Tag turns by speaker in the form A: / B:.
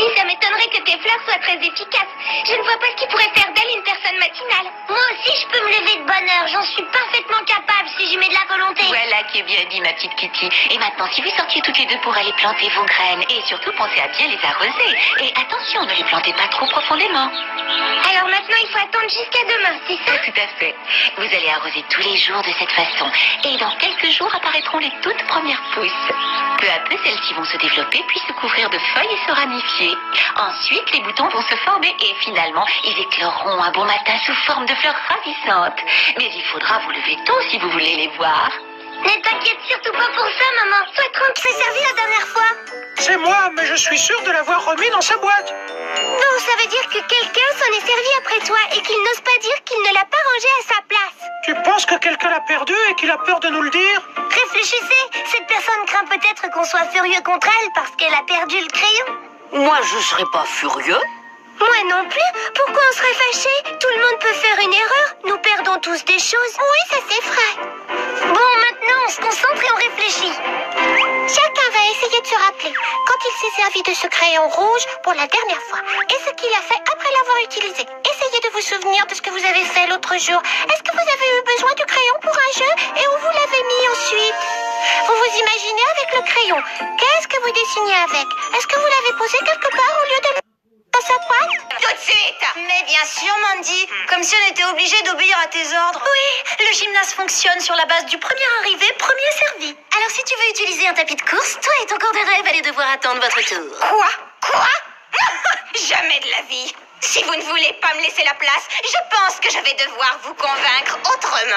A: Kitty, ça m'étonnerait que tes fleurs soient très efficaces. Je ne vois pas ce qui pourrait faire d'elle une personne matinale. Moi aussi, je peux me lever de bonne heure. J'en suis parfaitement capable si j'y mets de la volonté.
B: Voilà qui est bien dit, ma petite Kitty. Et maintenant, si vous sortiez toutes les deux pour aller planter vos graines, et surtout pensez à bien les arroser. Et attention, ne les plantez pas trop profondément.
A: Alors maintenant, il faut attendre jusqu'à demain, c'est ça?
B: Tout à fait. Vous allez arroser tous les jours de cette façon. Et dans quelques jours apparaîtront les toutes premières pousses. Peu à peu, celles-ci vont se développer, puis se couvrir de feuilles et se ramifier. Ensuite, les boutons vont se former et finalement, ils écloreront un bon matin sous forme de fleurs ravissantes. Mais il faudra vous lever tôt si vous voulez les voir.
A: Ne t'inquiète surtout pas pour ça, maman. Sois tranquille. Tu t'es servi la dernière fois?
C: C'est moi, mais je suis sûr de l'avoir remis dans sa boîte.
A: Non, ça veut dire que quelqu'un s'en est servi après toi et qu'il n'ose pas dire qu'il ne l'a pas rangé à sa place.
C: Tu penses que quelqu'un l'a perdu et qu'il a peur de nous le dire?
A: Réfléchissez, cette personne craint peut-être qu'on soit furieux contre elle parce qu'elle a perdu le crayon.
D: Moi, je serais pas furieux.
A: Moi non plus. Pourquoi on serait fâché? Tout le monde peut faire une erreur. Nous perdons tous des choses. Oui, ça c'est vrai. Bon, maintenant on se concentre et on réfléchit. Chacun va essayer de se rappeler quand il s'est servi de ce crayon rouge pour la dernière fois et ce qu'il a fait après l'avoir utilisé. Essayez de vous souvenir de ce que vous avez fait l'autre jour. Est-ce que vous avez eu besoin du crayon pour un jeu et où vous l'avez mis ensuite? Vous vous imaginez avec le crayon. Qu'est-ce que vous dessinez avec? Est-ce que vous l'avez posé quelque part au lieu de dans sa boîte?
D: Tout de suite.
E: Mais bien sûr, Mandy. Comme si on était obligé d'obéir à tes ordres. Oui, le gymnase fonctionne sur la base du premier arrivé, premier servi. Alors si tu veux utiliser un tapis de course, toi et ton corps de rêve allez devoir attendre votre tour.
D: Quoi? Jamais de la vie. Si vous ne voulez pas me laisser la place, je pense que je vais devoir vous convaincre autrement.